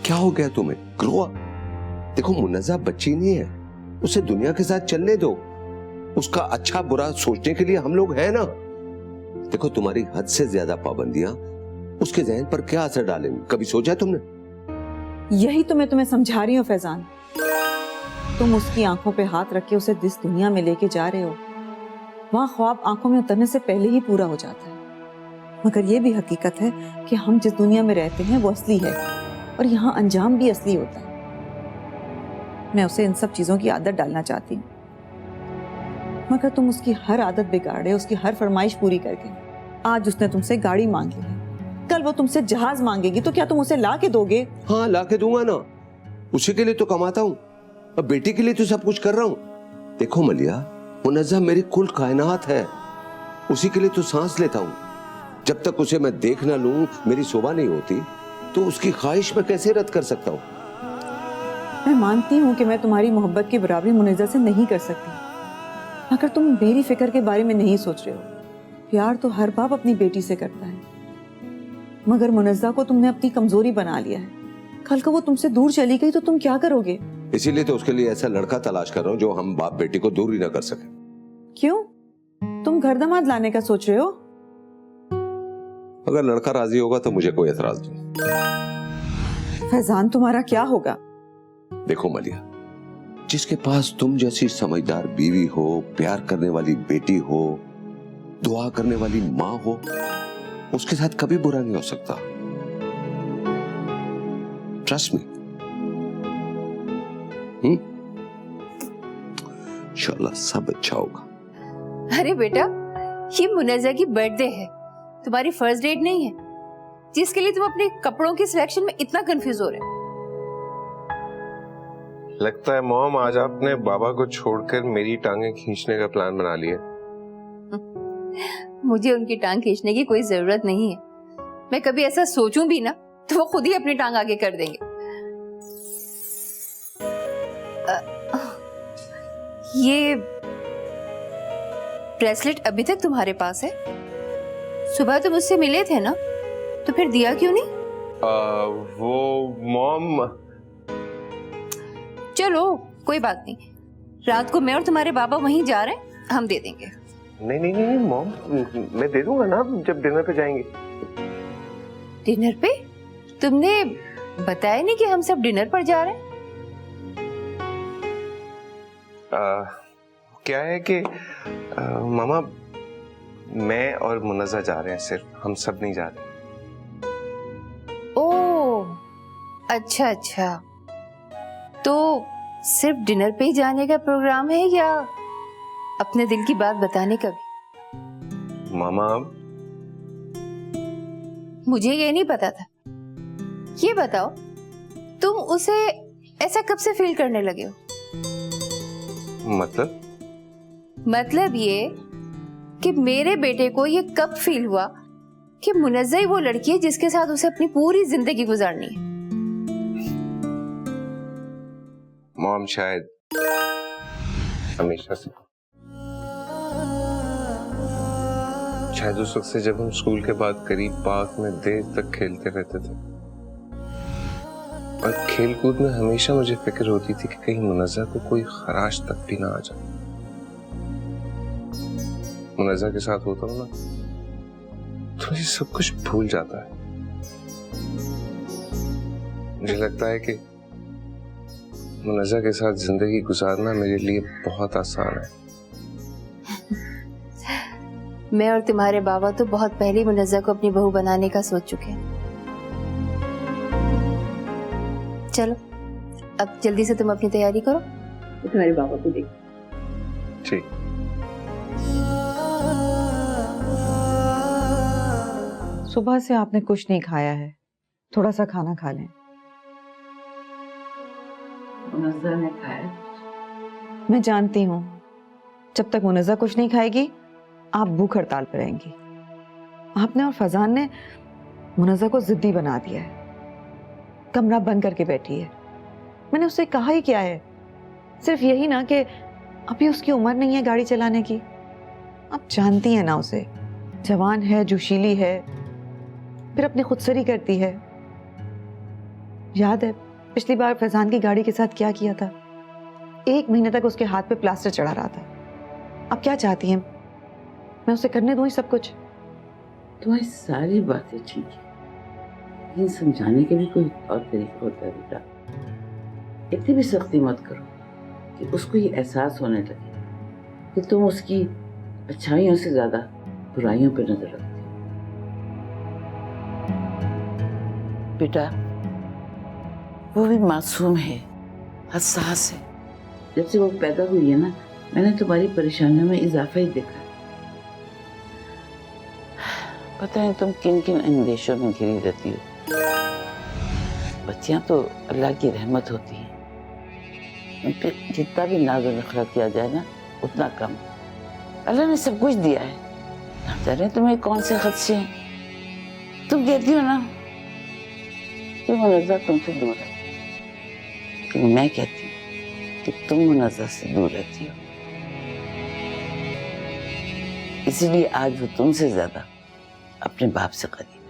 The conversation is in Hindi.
क्या हो गया तुम्हें? Grow up. देखो मुन्नज़ा बच्ची नहीं है, उसे दुनिया के साथ चलने दो। उसका अच्छा बुरा सोचने के लिए हम लोग हैं ना। देखो तुम्हारी हद से ज्यादा पाबंदियां उसके ज़हन पर क्या असर डालेंगी, कभी सोचा तुमने? यही तो मैं तुम्हें समझा रही हूँ फैजान। तुम उसकी आंखों पे हाथ रख के उसे जिस दुनिया में लेके जा रहे हो, वहां ख्वाब आंखों में उतरने से पहले ही पूरा हो जाता है। मगर ये भी हकीकत है कि हम जिस दुनिया में रहते हैं वो असली है और यहाँ अंजाम भी असली होता है। मैं उसे इन सब चीजों की आदत डालना चाहती हूँ, मगर तुम उसकी हर आदत बिगाड़े, उसकी हर फरमाइश पूरी करके। आज उसने तुमसे गाड़ी मांगी है, कल वो तुमसे जहाज मांगेगी, तो क्या तुम उसे ला के दोगे? हाँ ला के दूंगा ना, उसी के लिए तो कमाता हूँ और बेटी के लिए तो सब कुछ कर रहा हूँ। देखो मलिया, मुन्नज़ा मेरी कुल कायनात है, उसी के लिए तो सांस लेता हूँ। जब तक उसे मैं देख ना लूं, मेरी शोभा नहीं होती, तो उसकी ख्वाहिश मैं कैसे रद्द कर सकता हूँ? मैं मानती हूँ कि मैं तुम्हारी मोहब्बत की बराबरी मुन्नज़ा से नहीं कर सकती, मगर तुम मेरी फिक्र के बारे में नहीं सोच रहे हो। प्यार तो हर बाप अपनी बेटी से करता है, मगर मुन्नज़ा को तुमने अपनी कमजोरी बना लिया है। कल को वो तुमसे दूर चली गई तो तुम क्या करोगे? इसीलिए तो उसके लिए ऐसा लड़का तलाश कर रहा हूँ जो हम बाप बेटी को दूर ही ना कर सके। क्यों? तुम घर दामाद लाने का सोच रहे हो? अगर लड़का राजी होगा तो मुझे कोई एतराज नहीं। फैजान तुम्हारा क्या होगा? देखो मलिया, जिसके पास तुम जैसी समझदार बीवी हो, प्यार करने वाली बेटी हो, दुआ करने वाली माँ हो, उसके साथ कभी बुरा नहीं हो सकता। Trust me. इंशाल्लाह सब अच्छा होगा। अरे बेटा, ये मुन्नज़ा की बर्थडे है, तुम्हारी फर्स्ट डेट नहीं है, जिसके लिए तुम अपने कपड़ों की सिलेक्शन में इतना कंफ्यूज हो रहे हो। लगता है मॉम आज आपने बाबा को छोड़कर मेरी टांगे खींचने का प्लान बना लिया। मुझे उनकी टांग खींचने की कोई जरूरत नहीं है। मैं कभी ऐसा सोचूं भी ना तो वो खुद ही अपनी टांग आगे कर देंगे। ये ब्रेसलेट अभी तक तुम्हारे पास है? सुबह तुम मुझसे मिले थे ना, तो फिर दिया क्यों नहीं? वो मॉम, चलो कोई बात नहीं, रात को मैं और तुम्हारे बाबा वहीं जा रहे हैं, हम दे देंगे। नहीं नहीं नहीं मॉम, मैं दे दूंगा ना जब डिनर पे जाएंगे। डिनर पे? तुमने बताया नहीं कि हम सब डिनर पर जा रहे हैं? क्या है कि मामा, मैं और मुन्नज़ा जा रहे हैं, सिर्फ हम सब नहीं जा रहे। ओह अच्छा अच्छा, तो सिर्फ डिनर पे ही जाने का प्रोग्राम है या अपने दिल की बात बताने का भी? मामा, मुझे ये नहीं पता था। ये बताओ, तुम उसे ऐसा कब से फील करने लगे हो? मतलब ये कि मेरे बेटे को ये कब फील हुआ कि मुन्नज़ा ही वो लड़की है जिसके साथ उसे अपनी पूरी जिंदगी गुजारनी है? मॉम शायद हमेशा से, शायद उस वक्त से जब हम स्कूल के बाद करीब पार्क में देर तक खेलते रहते थे, और खेल कूद में हमेशा मुझे फिक्र होती थी कि कहीं मुन्नज़ा को कोई खराश तक भी ना आ जाए। मुन्नज़ा के साथ होता हूँ ना तो ये सब कुछ भूल जाता है। मुझे लगता है कि मुन्नज़ा के साथ जिंदगी गुजारना मेरे लिए बहुत आसान है। मैं और तुम्हारे बाबा तो बहुत पहले ही मुन्नज़ा को अपनी बहू बनाने का सोच चुके हैं। चलो अब जल्दी से तुम अपनी तैयारी करो, तुम्हारे बाबा को देख। ठीक। सुबह से आपने कुछ नहीं खाया है, थोड़ा सा खाना खा लें। मुन्नज़ा ने खाया? मैं जानती हूँ, जब तक मुन्नज़ा कुछ नहीं खाएगी आप भूख हड़ताल पर रहेंगी। आपने और फजान ने मुन्नज़ा को जिद्दी बना दिया है, कमरा बंद करके बैठी है। मैंने उससे कहा ही क्या है, सिर्फ यही ना कि अभी उसकी उम्र नहीं है गाड़ी चलाने की। आप जानती हैं ना उसे, जवान है, जोशीली है, फिर अपनी खुदसरी करती है। याद है पिछली बार फैजान की गाड़ी के साथ क्या किया था? 1 महीने तक उसके हाथ पे प्लास्टर चढ़ा रहा था। अब क्या चाहती हैं? मैं उसे करने दूं ये सब कुछ? तुम्हारी सारी बातें ठीक है, लेकिन समझाने के भी कोई और तरीका होता है बेटा। इतनी भी सख्ती मत करो कि उसको ये एहसास होने लगे कि तुम उसकी अच्छाइयों से ज्यादा बुराइयों पर नजर रखते हो। बेटा, वो भी मासूम है, हसास है। जब से वो पैदा हुई है ना, मैंने तुम्हारी परेशानियों में इजाफा ही देखा है। पता है तुम किन किन अंदेशों में घिरी रहती हो। बच्चियां तो अल्लाह की रहमत होती हैं, उन पे जितना भी नाज़ और नखरा किया जाए ना उतना कम। अल्लाह ने सब कुछ दिया है, ना जाने तुम्हें कौन से खदशे हैं। तुम कहती हो ना कि मुनज़्ज़ा तुमसे दूर है, लेकिन मैं कहती हूँ कि तुम मुनज़्ज़ा से दूर रहती हो। इसीलिए आज वो तुमसे ज्यादा अपने बाप से करीब।